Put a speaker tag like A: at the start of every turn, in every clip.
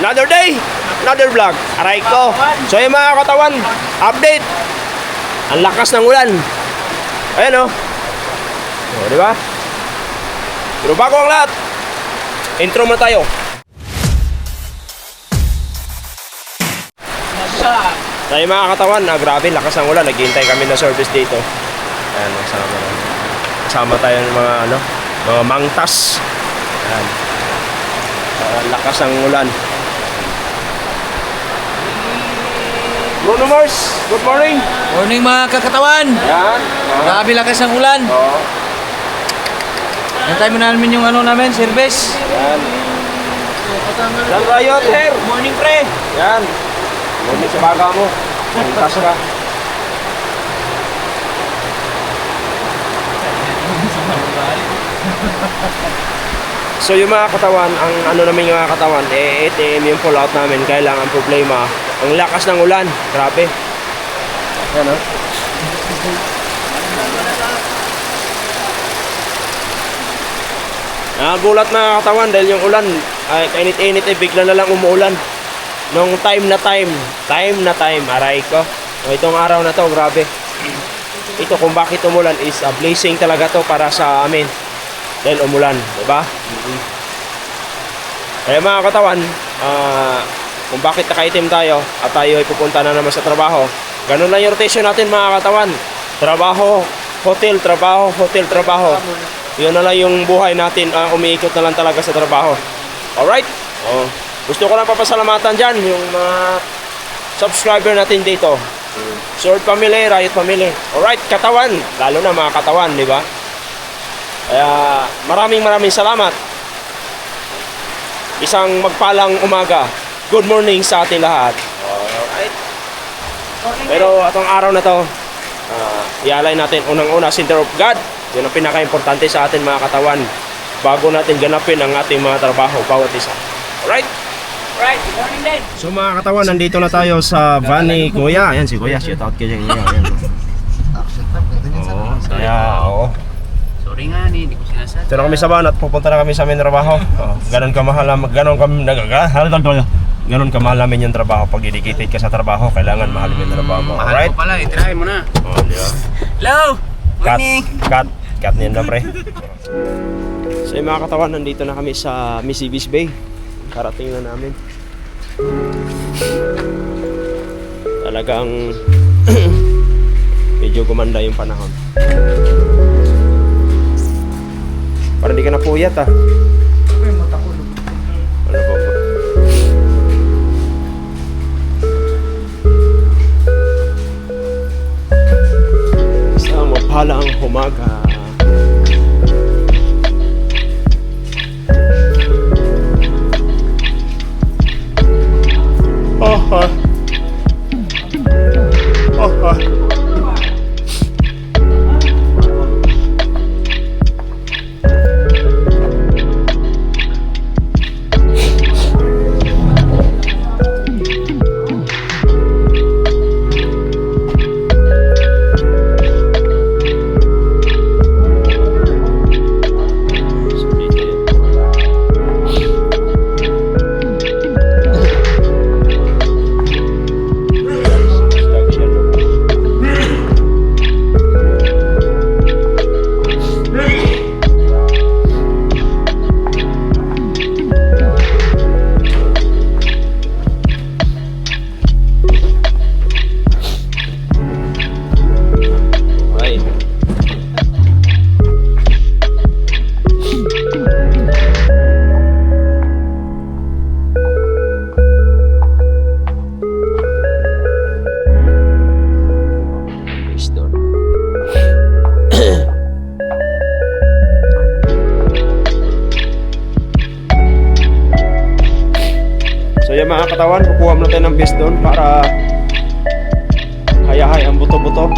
A: Another day, another vlog. Aray ko. So yung mga katawan, update. Ang lakas ng ulan. Ayan o. O, di ba? Pero bago ang lahat, intro mo tayo. So yung mga katawan, grabe, lakas ng ulan. Naghihintay kami ng service dito. Ayan, kasama tayo ng mga mga mangtas. Ayan. Lakas ng ulan. Bruno Mars, good morning.
B: Morning mga kakatawan.
A: Yan.
B: Grabe lakas ng ulan.
A: Oo.
B: Nantay mo namin yung namin, service.
A: Yan. Yan Riot Hair.
B: Morning pre.
A: Yan. Morning sa baga mo. Mangtas ka. So yung mga katawan, ang namin yung mga katawan, ATM yung pull out namin. Kailangan problema, ang lakas ng ulan. Grabe. Yan o. Nagulat mga katawan dahil yung ulan, ay kainit-init bigla na lang umuulan. Nung time na time, aray ko. Itong araw na to, grabe. Ito kung bakit umulan is a blessing talaga to para sa amin. Dahil umulan, diba? Kaya mga katawan, kung bakit nakaitim tayo at tayo ay pupunta na naman sa trabaho, ganun lang yung rotation natin mga katawan. Trabaho, hotel, trabaho, hotel, trabaho. Yun na lang yung buhay natin, umiikot na lang talaga sa trabaho. Alright? Gusto ko lang papasalamatan dyan yung mga subscriber natin dito. Sword Family, Riot Family. Alright, katawan. Lalo na mga katawan, di ba? Kaya maraming salamat. Isang magpalang umaga. Good morning sa ating lahat. Alright. Pero atong araw na to, ialay natin unang-una center of God. Yun ang pinaka-importante sa atin mga katawan bago natin ganapin ang ating mga trabaho bawat isa. Alright?
B: Right, morning din.
A: So mga katawan, nandito na tayo sa van ni Kuya. Ayan si Kuya, shout out kayo. Ayan. Oo.
B: Sorry nga hindi ko sinasadya.
A: Ito na kami sa van at pupunta na kami sa aming trabaho. Ganon kamahal namin yung trabaho. Pag dedicated ka sa trabaho, kailangan mahalin mo yung trabaho mo.
B: Mahal ko pala, itirahin mo na.
A: Diba?
B: Hello! Morning!
A: Cut niyan na pre. So yung mga katawan, nandito na kami sa Misibis Bay. Karating na namin. Talagang medyo gumanda yung panahon. Para di ka napuyat ah. Ano ba po? Isang mapalang umaga. So yung mga katawan, kukuha muna tayo ng piston para hayahay ang buto-buto.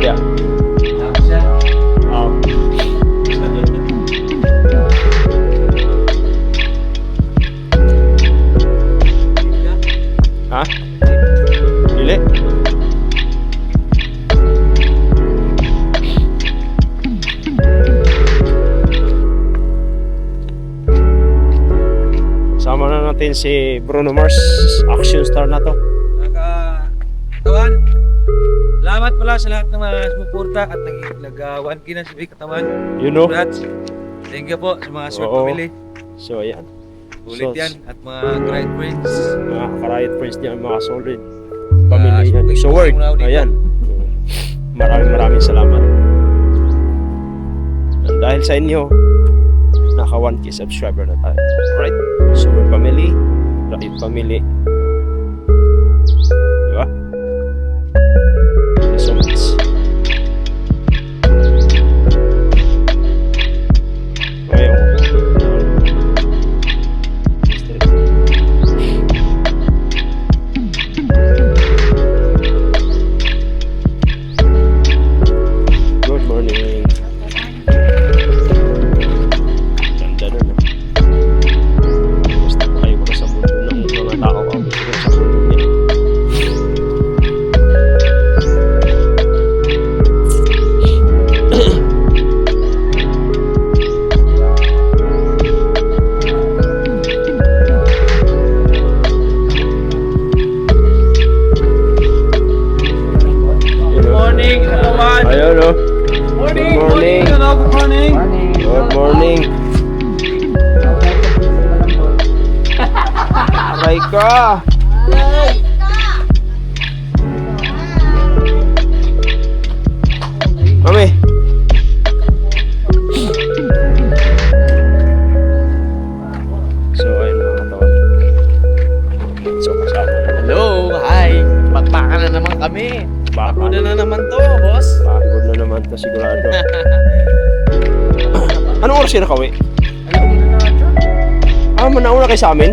A: siya. Oh. Ha? Dili? Sama na natin si Bruno Mars, action star na to.
C: Katawan, salamat pala sa lahat ng mga sumuporta at nag-1K na si Katawan.
A: You know?
C: Congrats. Thank you po sa mga Sword
A: Oo.
C: family.
A: So ayan.
C: Ulit
A: So,
C: yan. At mga Grind Friends.
A: Mga ka-riot friends niya, mga solid pamilya yan.
C: so
A: So word,
C: muna ako dito.
A: ayan. Maraming salamat. And dahil sa inyo, naka 1K subscriber na tayo. Alright? So word family, riot family. Diba? Thank you so much. Ngayon, good morning. Ganda nun, ah. Gusto ko kayo sa mundo ng mga tao ang gusto ko sa mundo niya.
C: Good morning, Katawan.
A: Ayun, oh.
C: Morning,
A: Good morning.
C: Good morning.
A: Good morning. Aray ka! Mami! So, ayun mga katawan. So, kasama na.
D: Hello, hi. Magpaka na naman kami.
A: Baka
D: Una na naman to, boss.
A: pagod na naman to sigurado. Anong oras yun nakawi? Ah, manauna kayo sa amin?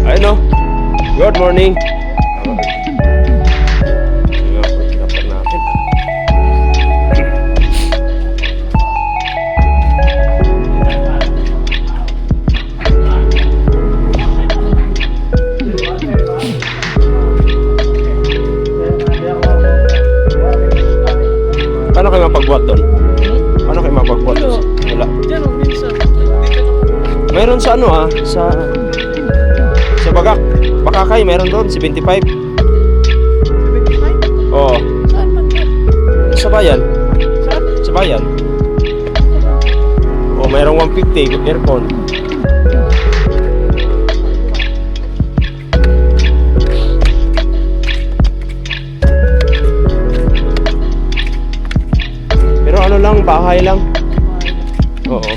A: Ayun o. Good morning. Paano kayo mapagbuhat doon? Paano kayo mapagbuhat doon? Wala.
D: Diyan, minsan.
A: Mayroon sa ano ha? Sa Bagak. Bakakay, mayroon doon. 75.
D: 75?
A: Oo.
D: Saan man yan?
A: Sa bayan.
D: Saan?
A: Sa bayan. Oh, mayroong 150 with aircon. Pero ano lang, bahay lang. Oo.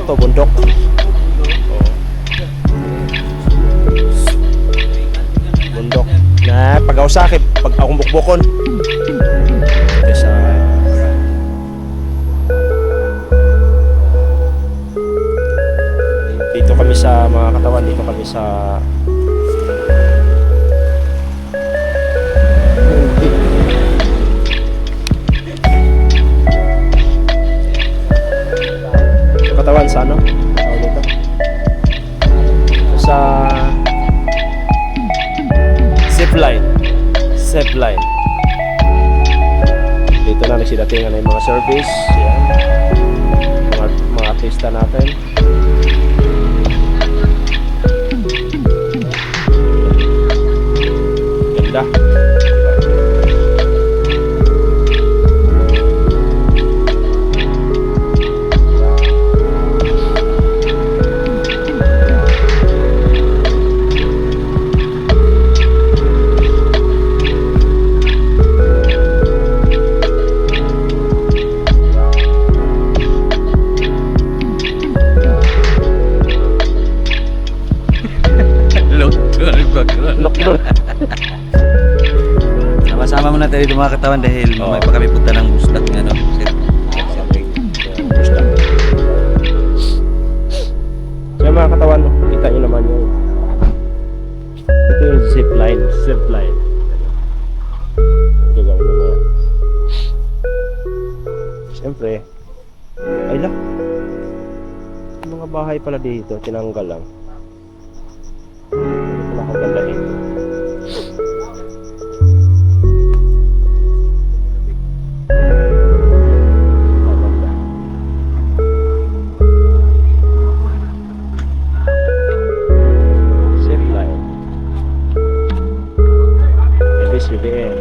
A: to, bundok. Bundok. Na pag-ausakip, pag akong bukbukon. Sa dito kami sa mga katawan, dito kami sa katawan sa ano? Tawag dito. Sa zipline. Zipline. Dito na nagsidatingan na yung mga service. Yan. Mga artista natin. Ganda. Lokdon.
C: Sama-sama muna tayo dito mga katawan dahil
A: Oo.
C: may pa kami punta ng busdak nga no.
A: Kaya mga katawan, kita nyo naman yun. Ito yung zipline. Zipline. Gagawin mo yan. Siyempre, ay lang. Yung mga bahay pala dito, tinanggal lang. Hindi pala kaganda dito. Maganda. Zipline. Elvis BBM.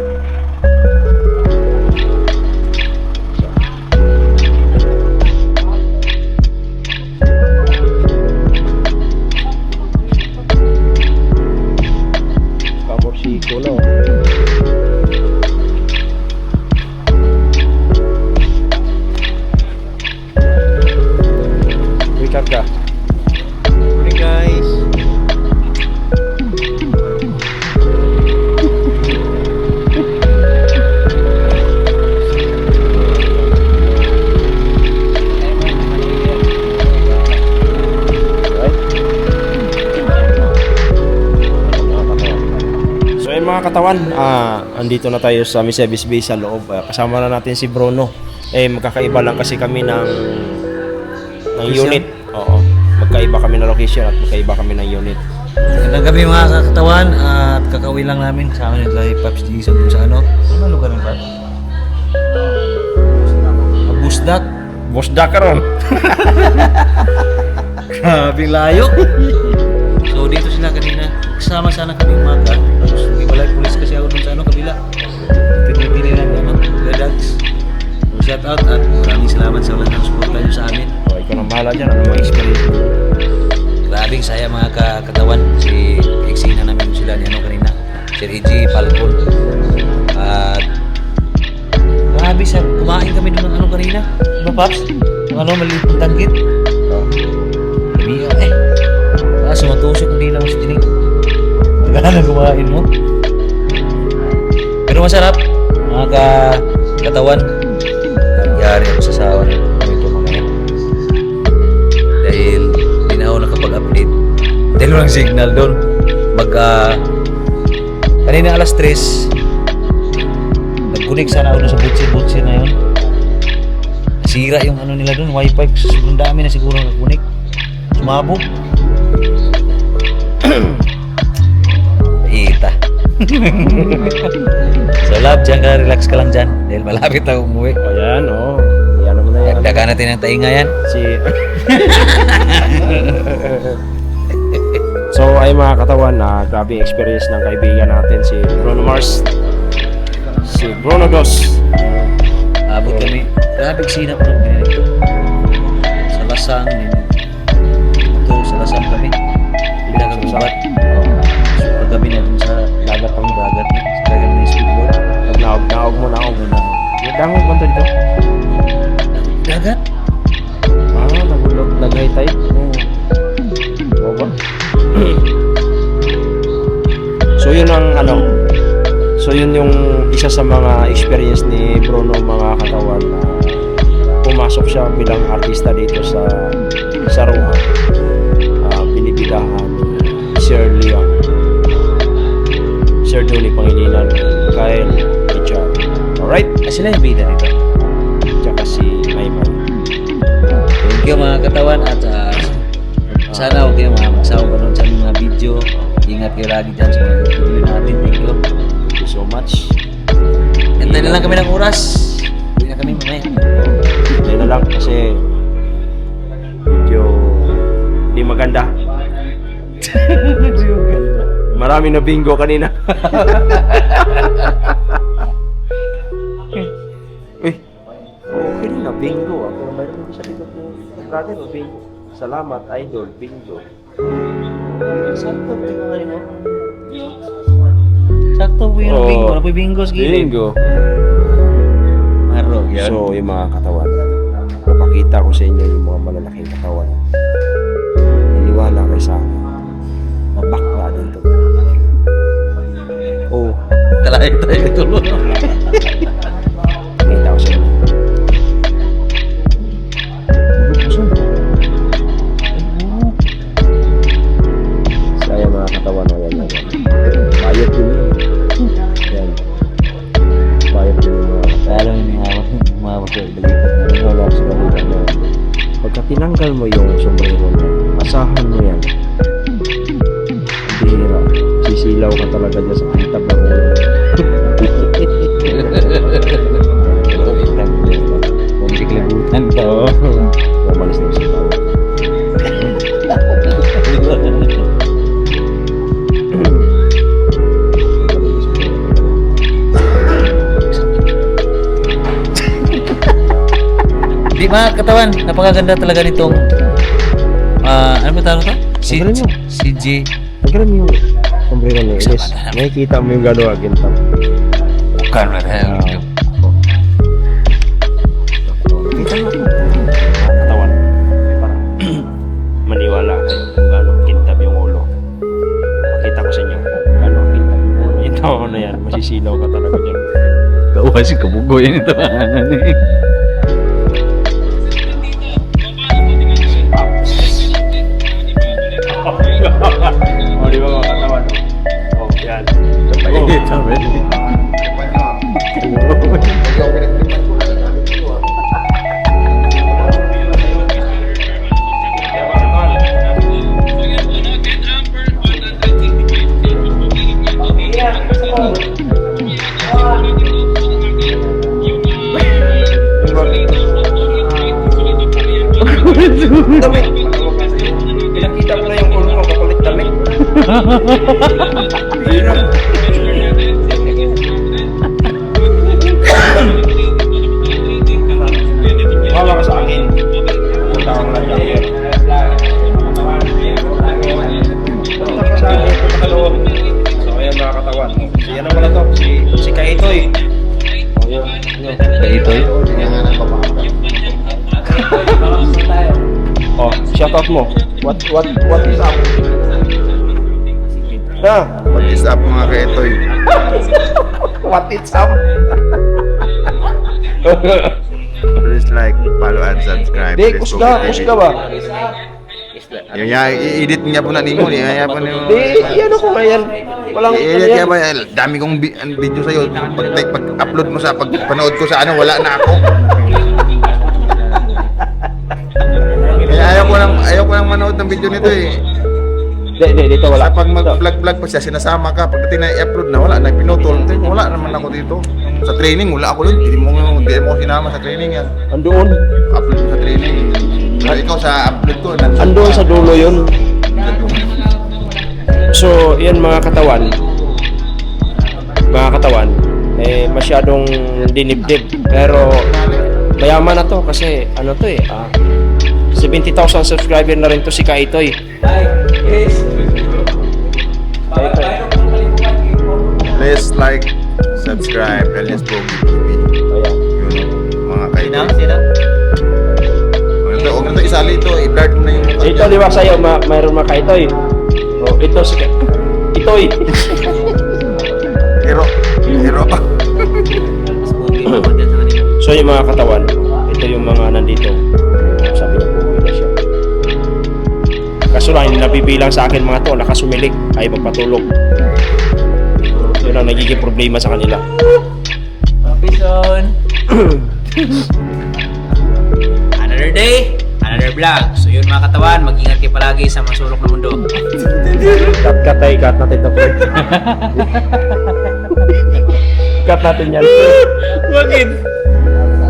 A: Kamorsiko no. Uy, kaka.
C: Morning guys.
A: So ayun mga katawan, andito na tayo sa Misevis Bay sa loob. Kasama na natin si Bruno. Magkakaiba lang kasi kami ng
C: Location?
A: unit. Oo. Magkaiba kami ng location at magkaiba kami ng unit.
C: Magandang gabi mga katawan at kakauwi lang namin kasama nila kay Pops Jason kung sa ano. Ano lugar ng ba? Busdak.
A: Busdak ka ron.
C: Grabe layo. So dito sila kanina. Kasama sana kami umaga. Tapos nag-iwalay pulis kasi ako dun sa ano kabila. Pinipili lang ano, Gadags. So shout out at maraming salamat sa walang suporta nyo sa amin.
A: Oh, ikaw nang bahala dyan. Ano mga experience mo?
C: Grabing saya mga katawan. Si PXC na namin sila ni ano kanina. Sir EG, Falcon. At grabe sa kumain kami doon ng ano kanina. Diba Paps? Yung ano, maliit ng tanggit.
A: Oh.
C: Sabi sumatusok hindi lang si Tinig. Tagalan kumain mo. Pero masarap. Mga katawan. Nagyari ako sa sawa na ito mga yan. Dahil hindi na ako nakapag-update. Dahil walang signal doon. Kanina alas 3. Nag-connect sana ako doon sa butsi na yun. Sira yung ano nila doon. Wi-Fi. Sobrang dami na siguro nag-connect. Sumabog. Ita. So love, dyan ka, relax ka lang dyan. Dahil malapit na umuwi.
A: O yan, oh. Yan naman na yan.
C: Dagdagan natin ang tainga yan.
A: Si... So ay mga katawan, grabe experience ng kaibigan natin si Bruno Mars. Si Bruno Dos.
C: Abot kami. Grabe sinap ng ganito. Sa Lasang. Ito, sa Lasang kami. Pinakagubat. So paggabi na dun sa lagat ng dagat. Sa dagat ng speedboat.
A: Naog mo na ako. Dangog ba ito dito?
C: Dagat?
A: Nagulog. Naghay tayo yun ang ano. So yun yung isa sa mga experience ni Bruno mga katawan na pumasok siya bilang artista dito sa Rohan. Binibidahan ni Sir Leon, Sir Donnie Pangilinan, Kyle Richard. Alright?
C: Sila yung bida dito.
A: Tsaka si Maymay.
C: Thank you mga katawan at sana huwag kayo magsawa pa nun sa aming mga video. Ingat kayo lagi dyan sa mga video natin. Thank you.
A: Thank you so much.
C: Hintay na lang kami ng oras. Hindi na kami mamaya.
A: Ayun na lang kasi medyo di maganda. Marami na bingo kanina. Uy, okay na bingo. Ako mayroon din sa likod mo. Brother, bingo. Salamat, idol, bingo.
C: Sakto po yung mga mo. Sakto po yung
A: Oo.
C: bingo. Ano po yung bingo sa gilid?
A: Bingo.
C: Marog yan.
A: So, yung mga katawan. Napakita ko sa inyo yung mga malalaking katawan. Iniwala kayo sa akin. Mabakla din to. Oh,
C: Kalahin tayo tulo.
A: nakita ko sa inyo. Saya mga katawan o yan lang. Bayot din yun. Yan. Bayot din yung mga katawan.
C: Lalo yung mga sa balikat na.
A: Wala sa balikan na yan. Pagka tinanggal mo yung sombrero niya, asahan mo yan. Bihira. Sisilaw ka talaga dyan sa kitab ng ulo.
C: Huwag si kalibutan ka.
A: Oo. Umalis na siya.
C: Di mga katawan, napakaganda talaga nitong ano ba tawag to?
A: Ang galing mo.
C: CJ.
A: Pagkaroon mo yung sombrero niya, Ilis. Nakikita mo yung gano'n agin tam.
C: Bukan ba tayo?
A: Kita mo ito. Katawan. Para maniwala kayo kung gano'n kintab yung ulo. Pakita ko sa inyo kung gano'n kintab yung ulo. Yung tao na yan, masisilaw ka talaga dyan.
C: Kawas yung kabugo yan ito.
A: O, di ba mga katawan? O, yan. Dami. Pinakita mo na yung ulo mo, kapalit dami. Hirap. Wala ka sa akin. Punta ka lang dyan. Punta ka sa akin, punta ka doon. So, ayan mga katawan. Si ano pala to? Si Kaitoy. O, yun.
C: Kaitoy?
A: Oh, shout out mo. What is up? Na,
E: What is up mga kaetoy?
A: what is up?
E: Please like, follow, and subscribe.
A: Di, kusga ba?
E: Yung i-edit niya po na nimo, niya po nimo.
A: Di, ano ko ngayon? Walang
E: I-edit niya ba? Dami kong video sa'yo. Pag-upload mo sa pagpanood ko sa ano, wala na ako. Kaya ayaw ko nang manood ng video nito eh.
A: Di, dito wala.
E: Sa pag mag-vlog pa siya, sinasama ka. Pagdating na i-upload na, wala na, pinutol. Wala naman ako dito. Sa training, wala ako doon. Hindi mo sinama sa training yan.
A: Andoon.
E: Upload mo sa training. Pero ikaw sa upload ko,
A: Andoon sa dulo yun. So, yan mga katawan. Mga katawan, masyadong dinibdib. Pero, mayaman na to kasi, ano to 70,000 subscriber na rin to si Kaitoy.
E: Please like, subscribe, and let's go TV.
A: Ayan.
E: Yun, mga kaibigan. Huwag na ito isali ito, i-blurt mo na yung mukha
A: Ito
E: niya.
A: di ba sa'yo, mayroon mga Kaitoy. Oh, ito si Itoy.
E: Pero,
B: Mas pogi pa dyan sa kanila.
A: So yung mga katawan, ito yung mga nandito. Sabi niya, uuwi na siya. Kaso lang, hindi nabibilang sa akin mga to, nakasumilig, ay magpatulog. Yun ang nagiging problema sa kanila.
B: Papison! Another day, another vlog. So yun mga katawan, mag-ingat kayo palagi sa masulok na mundo.
A: Cut natin to, pre. Cut natin yan.
B: Bakit?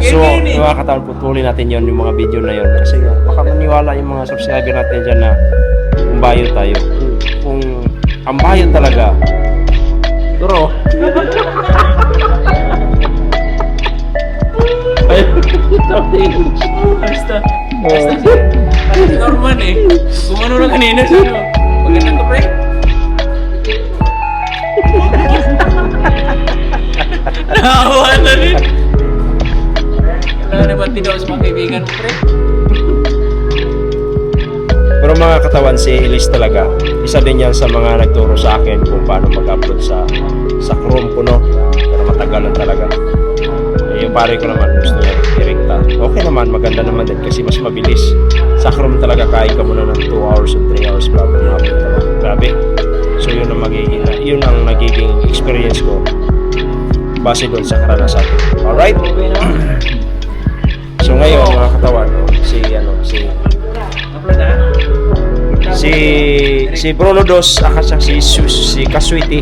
A: So, yung mga katawan, putulin natin yon yung mga video na yon. Kasi baka maniwala yung mga subscriber natin dyan na kung bayo tayo. Kung ang bayo talaga. Pero, ay,
B: Basta si Norman eh. Gumano na kanina siya no. Maganda ka pre. Naawa na rin. Kailangan na ba tinaw sa mga kaibigan mo pre?
A: pero mga katawan, si Elise talaga, isa din yan sa mga nagturo sa akin kung paano mag-upload sa Chrome ko, no? Pero matagalan talaga. Eh, yung pare ko naman, gusto niya direkta. Okay naman, maganda naman din kasi mas mabilis. Sa Chrome talaga, kain ka muna ng 2 hours and 3 hours bago ma-upload ka. Grabe. So yun ang nagiging experience ko base doon sa karanasan. Alright? So ngayon, mga katawan, no, si Bruno Dos, akasya si Kaswiti.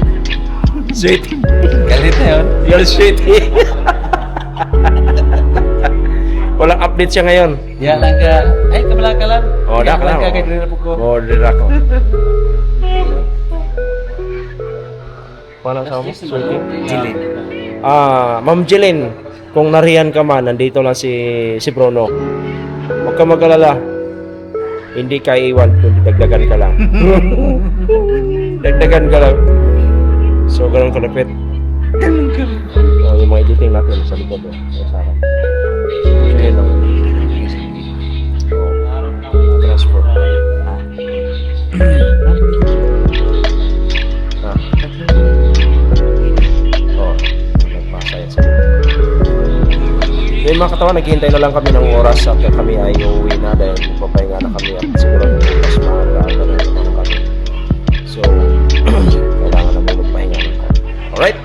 A: Sweetie.
C: Galit na yun.
A: You're sweetie. Walang update siya ngayon.
C: Ya lang ka. Ay, kabala ka lang.
A: Oh, dak lang.
C: Ka kay Drina po ko.
A: Oh, dira ko. Walang sa mo, sweetie.
C: Jilin.
A: Ma'am Jeline, kung nariyan ka man, nandito lang si Bruno. Huwag ka mag-alala. Hindi ka iwan, kundi dagdagan ka lang. Dagdagan ka lang. So, ganun kalapit. Oh, yung mga editing natin sa likod. Oh, sa akin. So, yun lang. Oh, transfer. Oh, nagpasa yan sa mga katawan, naghihintay na lang kami ng oras at kami ay uuwi na dahil papahinga na kami at siguro bukas maaga na kami. So, kailangan na muna pahinga na kami. Alright?